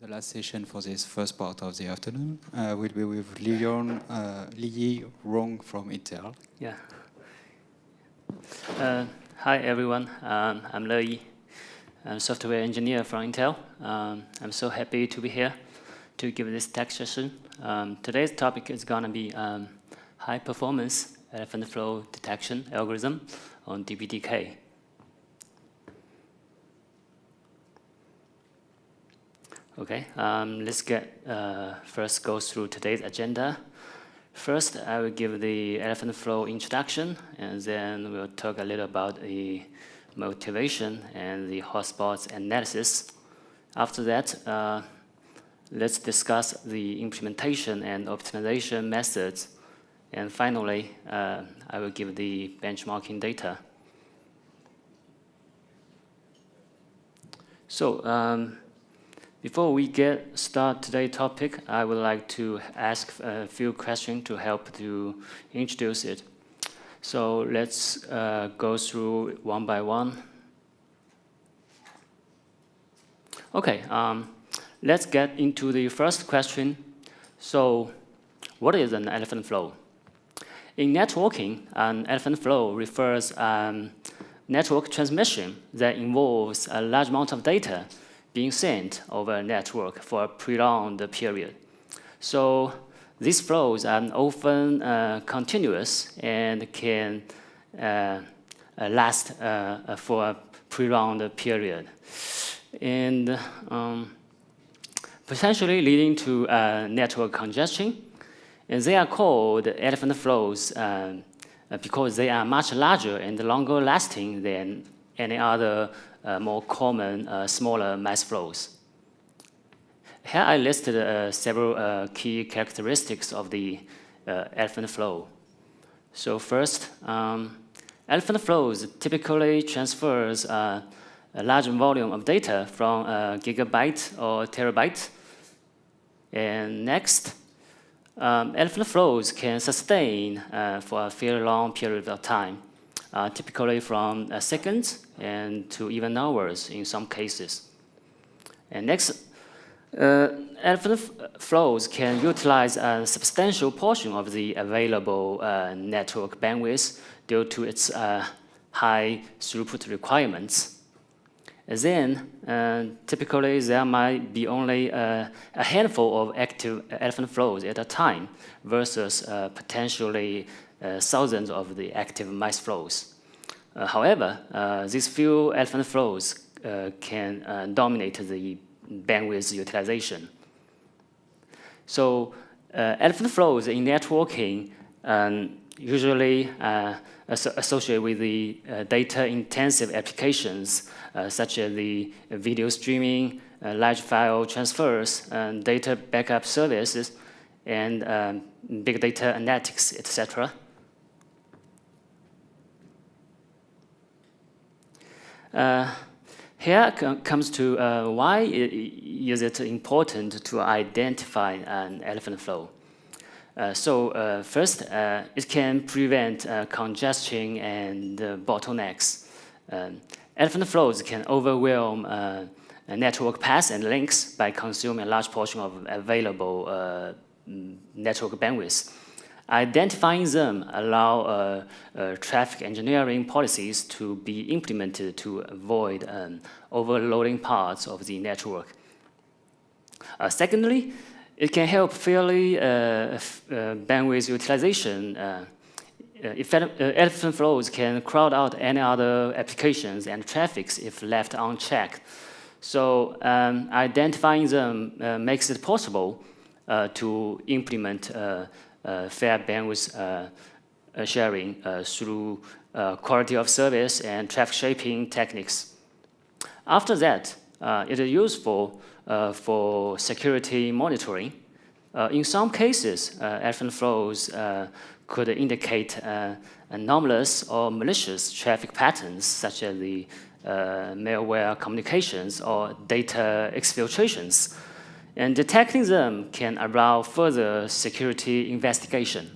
The last session for this first part of the afternoon will be with Leyi Rong from Intel. Yeah. Hi, everyone. I'm Leyi. I'm a software engineer from Intel. I'm so happy to be here to give this tech session. Today's topic is going to be high-performance elephant flow detection algorithm on DPDK. Okay, let's first go through today's agenda. First, I will give the elephant flow introduction, and then we'll talk a little about the motivation and the hotspots analysis. After that, let's discuss the implementation and optimization methods. And finally, I will give the benchmarking data. So, before we get started today's topic, I would like to ask a few questions to help to introduce it. So let's go through one by one. Okay, let's get into the first question. So what is an elephant flow? In networking, an elephant flow refers network transmission that involves a large amount of data being sent over a network for a prolonged period. So these flows are often continuous and can last for a prolonged period, and potentially leading to network congestion. And they are called elephant flows because they are much larger and longer lasting than any other more common smaller mass flows. Here I listed several key characteristics of the elephant flow. So first, elephant flows typically transfers a large volume of data from a gigabyte or terabyte. And next, elephant flows can sustain for a fairly long period of time, typically from seconds and to even hours in some cases. And next, elephant flows can utilize a substantial portion of the available network bandwidth due to its high throughput requirements. And then, typically, there might be only a handful of active elephant flows at a time versus potentially thousands of the active mass flows. However, these few elephant flows can dominate the bandwidth utilization. So elephant flows in networking usually associated with the data-intensive applications such as the video streaming, large file transfers, data backup services, and big data analytics, etc. Here comes to why is it important to identify an elephant flow. First, it can prevent congestion and bottlenecks. Elephant flows can overwhelm network paths and links by consuming a large portion of available network bandwidth. Identifying them allow traffic engineering policies to be implemented to avoid overloading parts of the network. Secondly, it can help fairly bandwidth utilization. Elephant flows can crowd out any other applications and traffics if left unchecked. So identifying them makes it possible to implement fair bandwidth sharing through quality of service and traffic shaping techniques. After that, it is useful for security monitoring. In some cases, elephant flows could indicate anomalous or malicious traffic patterns, such as the malware communications or data exfiltrations. And detecting them can allow further security investigation.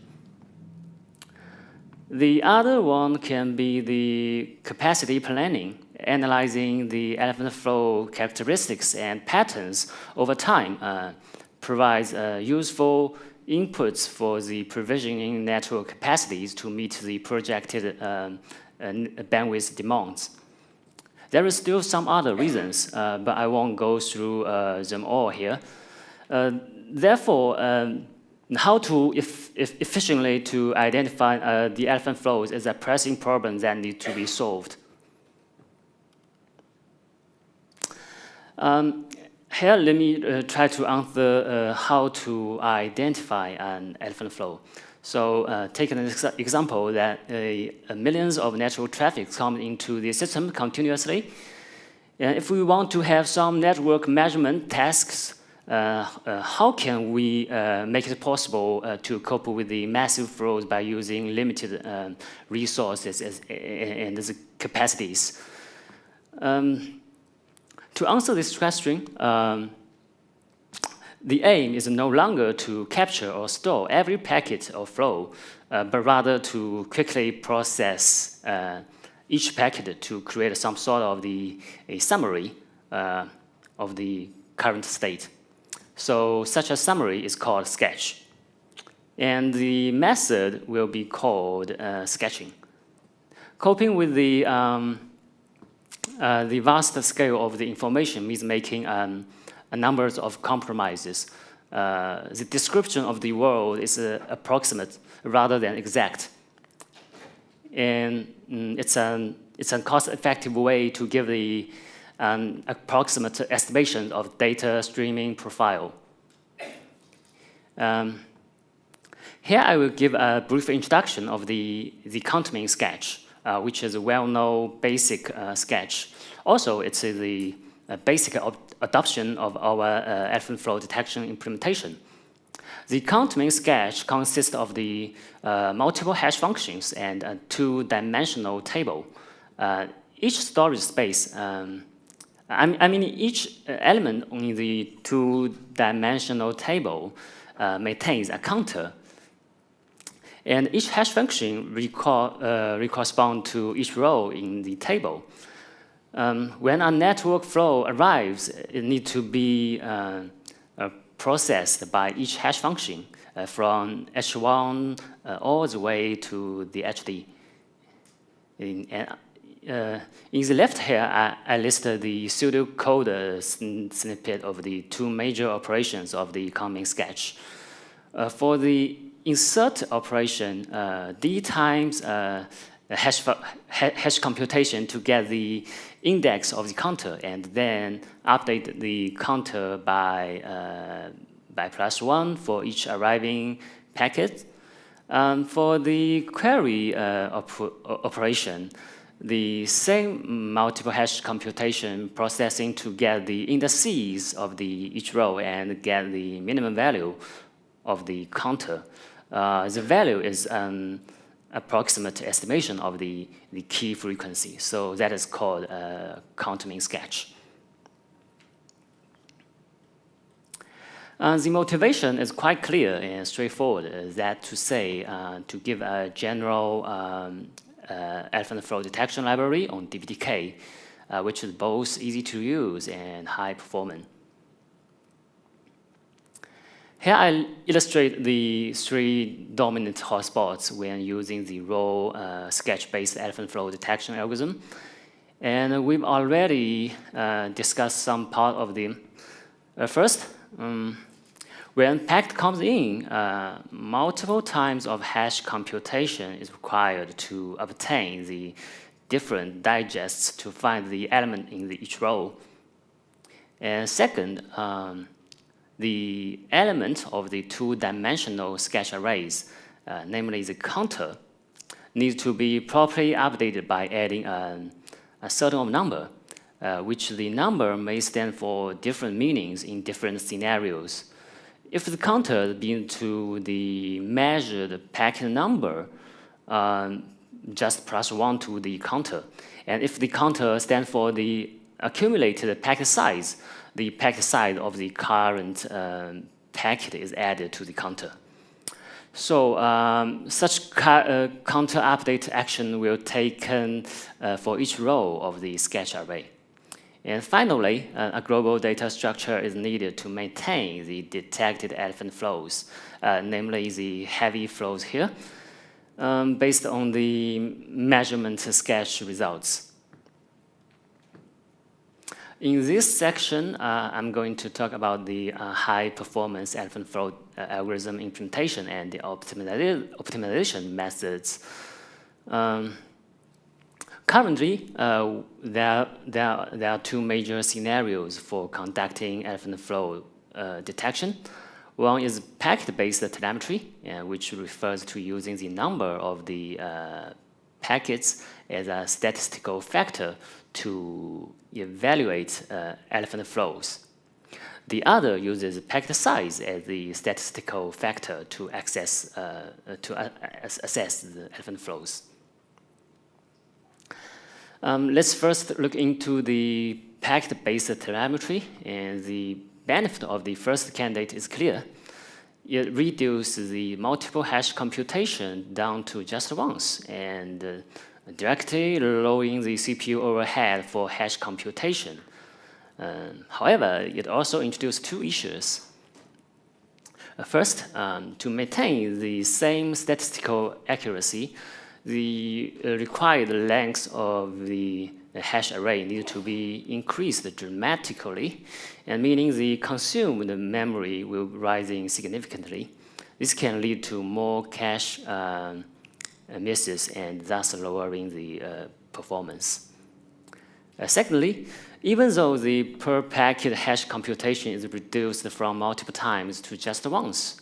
The other one can be the capacity planning. analyzing the elephant flow characteristics and patterns over time provides useful inputs for the provisioning network capacities to meet the projected bandwidth demands. There is still some other reasons, but I won't go through them all here. Therefore, how to efficiently to identify the elephant flows is a pressing problem that needs to be solved. Here, let me try to answer how to identify an elephant flow. So take an example that millions of network traffic come into the system continuously. And if we want to have some network measurement tasks, how can we make it possible to cope with the massive flows by using limited resources and the capacities? To answer this question, the aim is no longer to capture or store every packet or flow, but rather to quickly process each packet to create some sort of a summary of the current state. So such a summary is called sketch. And the method will be called sketching. Coping with the vast scale of the information means making a number of compromises. The description of the world is approximate rather than exact. And it's a cost-effective way to give an approximate estimation of data streaming profile. Here I will give a brief introduction of the counting sketch, which is a well-known basic sketch. Also, it's the basic adoption of our elephant flow detection implementation. The counting sketch consists of the multiple hash functions and a two-dimensional table. Each storage space, each element in the two-dimensional table maintains a counter. And each hash function corresponds to each row in the table. When a network flow arrives, it needs to be processed by each hash function from H1 all the way to the HD. In the left here, I listed the pseudocode snippet of the two major operations of the counting sketch. For the insert operation, D times hash computation to get the index of the counter and then update the counter by +1 for each arriving packet. For the query operation, the same multiple hash computation processing to get the indices of each row and get the minimum value of the counter. The value is an approximate estimation of the key frequency. So that is called counting sketch. The motivation is quite clear and straightforward. That to say, to give a general elephant flow detection library on DPDK, which is both easy to use and high performance. Here I illustrate the three dominant hotspots when using the raw sketch-based elephant flow detection algorithm. And we've already discussed some part of them. First, when packet comes in, multiple times of hash computation is required to obtain the different digests to find the element in each row. And second, the element of the two-dimensional sketch arrays, namely the counter, needs to be properly updated by adding a certain number, which the number may stand for different meanings in different scenarios. If the counter be to the measured packet number, just +1 to the counter. And if the counter stands for the accumulated packet size, the packet size of the current packet is added to the counter. So such counter update action will taken for each row of the sketch array. And finally, a global data structure is needed to maintain the detected elephant flows, namely the heavy flows here, based on the measurement sketch results. In this section, I'm going to talk about the high-performance elephant flow algorithm implementation and the optimization methods. Currently, there are two major scenarios for conducting elephant flow detection. One is packet-based telemetry, which refers to using the number of the packets as a statistical factor to evaluate elephant flows. The other uses packet size as the statistical factor to assess the elephant flows. Let's first look into the packet-based telemetry, and the benefit of the first candidate is clear. It reduces the multiple hash computation down to just once, and directly lowering the CPU overhead for hash computation. However, it also introduced two issues. First, to maintain the same statistical accuracy, the required length of the hash array needs to be increased dramatically, and meaning the consumed memory will rise significantly. This can lead to more cache misses and thus lowering the performance. Secondly, even though the per packet hash computation is reduced from multiple times to just once,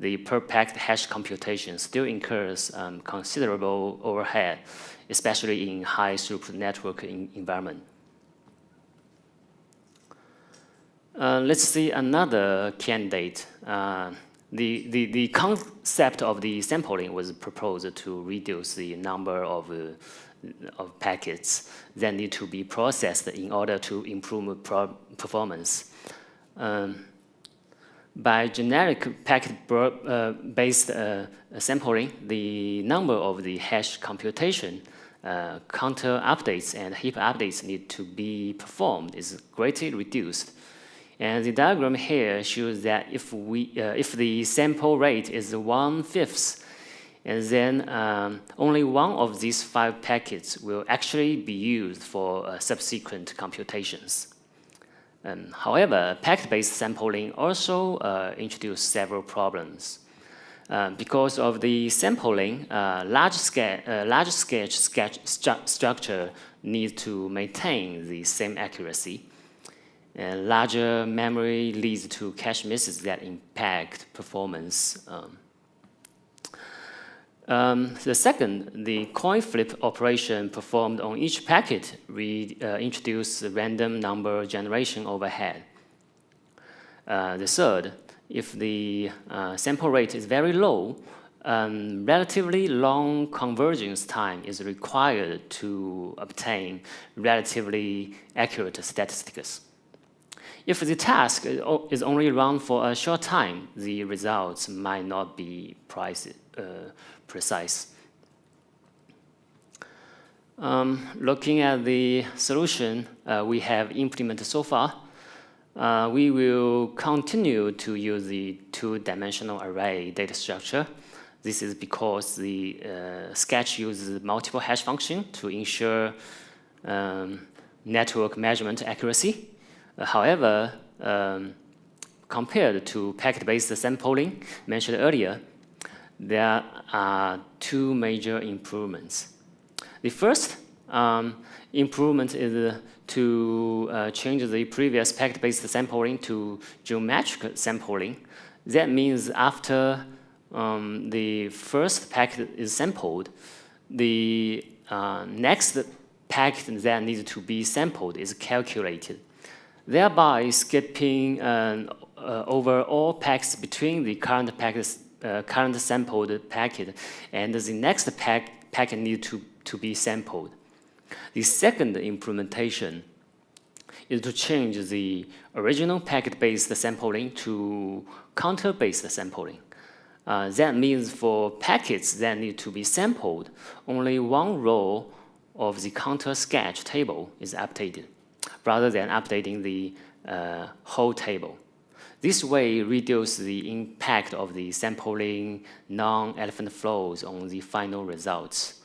the per packet hash computation still incurs considerable overhead, especially in high throughput network environment. Let's see another candidate. The concept of the sampling was proposed to reduce the number of packets that need to be processed in order to improve performance. By generic packet-based sampling, the number of the hash computation, counter updates, and heap updates need to be performed is greatly reduced. And the diagram here shows that if the sample rate is 1/5, and then only one of these 5 packets will actually be used for subsequent computations. However, packet-based sampling also introduced several problems. Because of the sampling, large sketch structure needs to maintain the same accuracy. And larger memory leads to cache misses that impact performance. The second, the coin flip operation performed on each packet introduced random number generation overhead. The third, if the sample rate is very low, relatively long convergence time is required to obtain relatively accurate statistics. If the task is only run for a short time, the results might not be precise. Looking at the solution we have implemented so far, we will continue to use the two-dimensional array data structure. This is because the sketch uses multiple hash function to ensure network measurement accuracy. However, compared to packet-based sampling mentioned earlier, there are two major improvements. The first improvement is to change the previous packet-based sampling to geometric sampling. That means after the first packet is sampled, the next packet that needs to be sampled is calculated, thereby skipping over all packets between the current sampled packet and the next packet needs to be sampled. The second implementation is to change the original packet-based sampling to counter-based sampling. That means for packets that need to be sampled, only one row of the counter sketch table is updated, rather than updating the whole table. This way reduces the impact of the sampling non-elephant flows on the final results,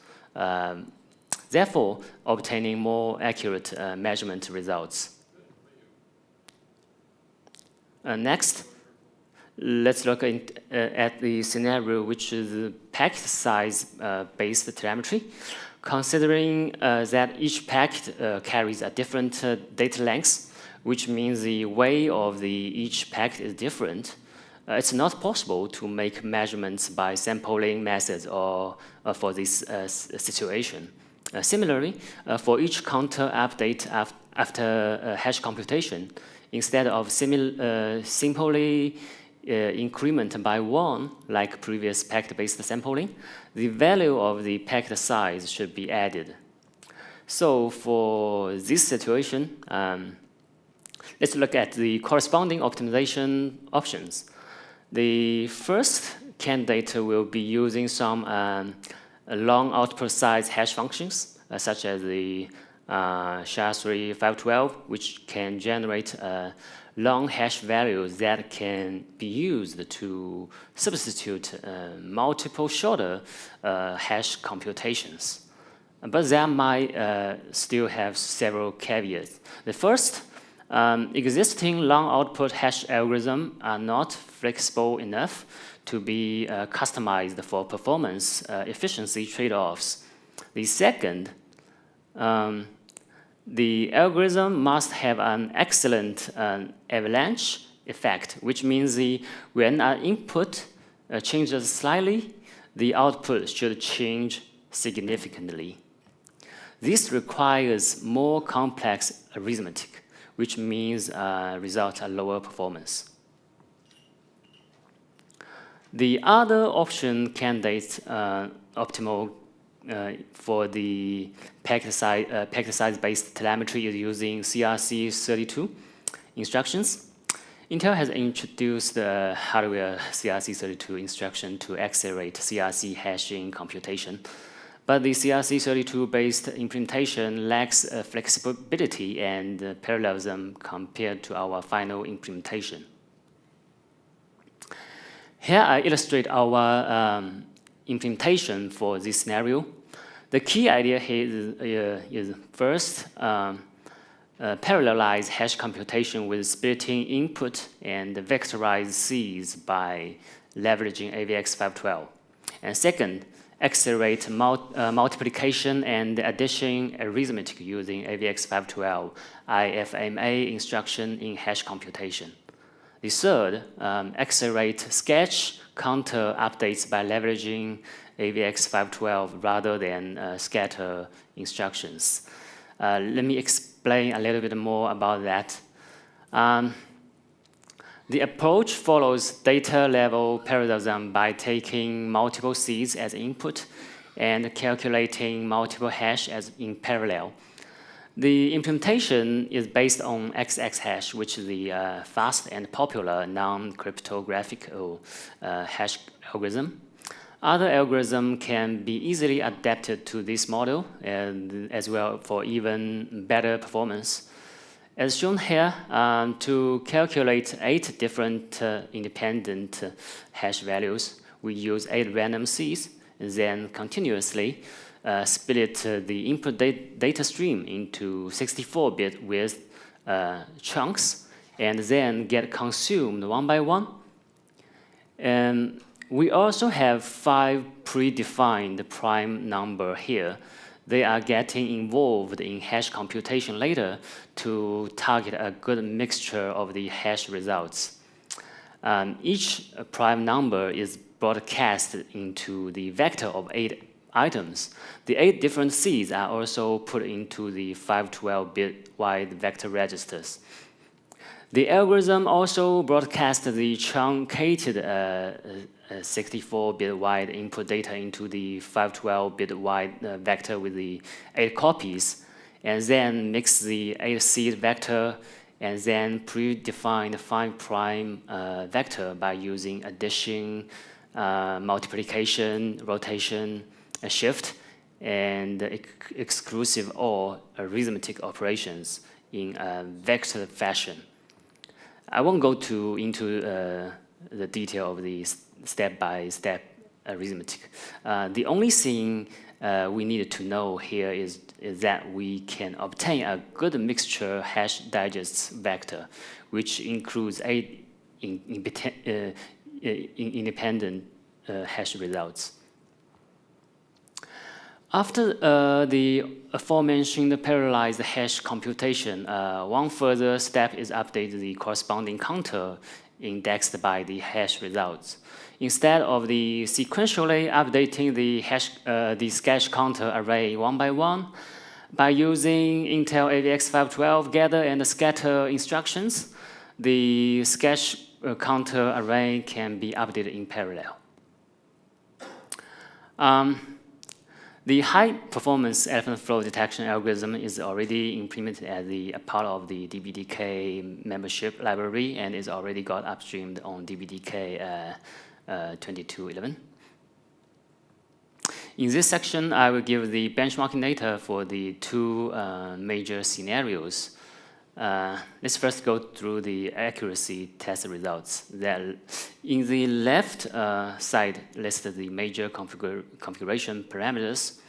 therefore obtaining more accurate measurement results. Next, let's look at the scenario which is packet size based telemetry. Considering that each packet carries a different data length, which means the weight of each packet is different, it's not possible to make measurements by sampling methods or for this situation. Similarly, for each counter update after hash computation, instead of simply increment by 1, like previous packet-based sampling, the value of the packet size should be added. So for this situation, let's look at the corresponding optimization options. The first candidate will be using some long output size hash functions, such as the SHA-3 which can generate long hash values that can be used to substitute multiple shorter hash computations. But that might still have several caveats. The first, existing long output hash algorithms are not flexible enough to be customized for performance efficiency trade-offs. The second, the algorithm must have an excellent avalanche effect, which means when an input changes slightly, the output should change significantly. This requires more complex arithmetic, which means results a lower performance. The other option candidates optimal for the packet size-based telemetry is using CRC32 instructions. Intel has introduced the hardware CRC32 instruction to accelerate CRC hashing computation. But the CRC32-based implementation lacks flexibility and parallelism compared to our final implementation. Here I illustrate our implementation for this scenario. The key idea here is first, parallelize hash computation with splitting input and vectorize seeds by leveraging AVX512. And second, accelerate multiplication and addition arithmetic using AVX512 IFMA instruction in hash computation. The third, accelerate sketch counter updates by leveraging AVX512 rather than scatter instructions. Let me explain a little bit more about that. The approach follows data level parallelism by taking multiple seeds as input and calculating multiple hash as in parallel. The implementation is based on XX hash, which is the fast and popular non-cryptographic hash algorithm. Other algorithms can be easily adapted to this model and as well for even better performance. As shown here, to calculate 8 different independent hash values, we use 8 random seeds and then continuously split the input data stream into 64-bit width chunks and then get consumed one by one. And we also have 5 predefined prime number here. They are getting involved in hash computation later to target a good mixture of the hash results. Each prime number is broadcast into the vector of 8 items. The 8 different seeds are also put into the 512-bit wide vector registers. The algorithm also broadcasts the truncated 64-bit wide input data into the 512-bit wide vector with the 8 copies, and then mix the 8 seed vector and then predefined 5 prime vector by using addition multiplication, rotation, shift, and exclusive or arithmetic operations in a vector fashion. I won't go into the detail of the step-by-step arithmetic. The only thing we need to know here is that we can obtain a good mixture hash digest vector, which includes 8 independent hash results. After the aforementioned parallelized hash computation, one further step is update the corresponding counter indexed by the hash results. Instead of the sequentially updating the sketch counter array one by one, by using Intel AVX512 gather and scatter instructions, the sketch counter array can be updated in parallel. The high-performance elephant flow detection algorithm is already implemented as a part of the DPDK membership library and is already got upstreamed on DPDK 2211. In this section, I will give the benchmarking data for the 2 major scenarios. Let's first go through the accuracy test results. In the left side listed the major configuration parameters,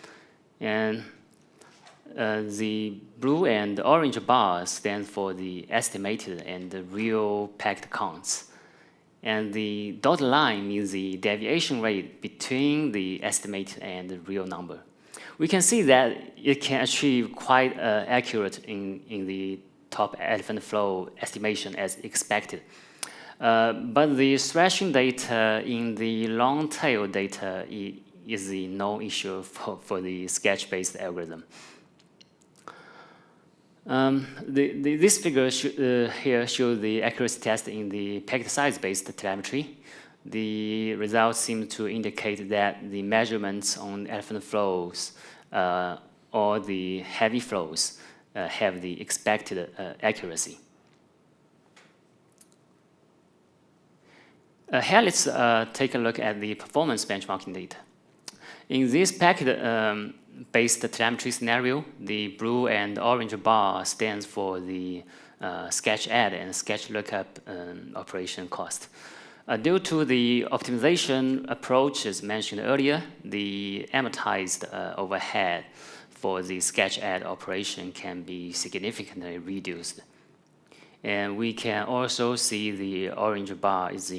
and the blue and orange bars stand for the estimated and the real packed counts. And the dotted line means the deviation rate between the estimated and the real number. We can see that it can achieve quite accurate in the top elephant flow estimation as expected. But the thrashing data in the long tail data is the no issue for the sketch-based algorithm. This figure here shows the accuracy test in the packet size-based telemetry. The results seem to indicate that the measurements on elephant flows or the heavy flows have the expected accuracy. Here, let's take a look at the performance benchmarking data. In this packet-based telemetry scenario, the blue and orange bar stands for the sketch add and sketch lookup operation cost. Due to the optimization approaches mentioned earlier, the amortized overhead for the sketch add operation can be significantly reduced. And we can also see the orange bar is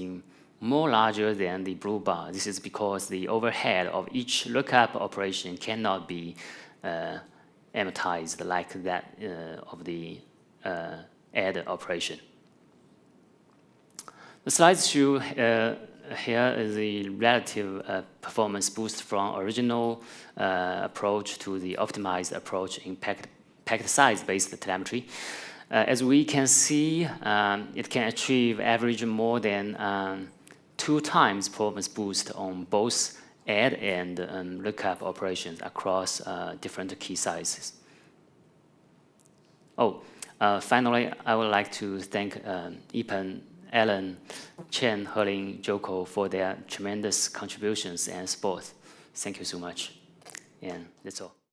more larger than the blue bar. This is because the overhead of each lookup operation cannot be amortized like that of the add operation. The slides show here is the relative performance boost from original approach to the optimized approach in packet size-based telemetry. As we can see, it can achieve average more than 2 times performance boost on both add and lookup operations across different key sizes. Finally, I would like to thank Ipan, Alan, Chen, Herling, Joko for their tremendous contributions and support. Thank you so much. And that's all.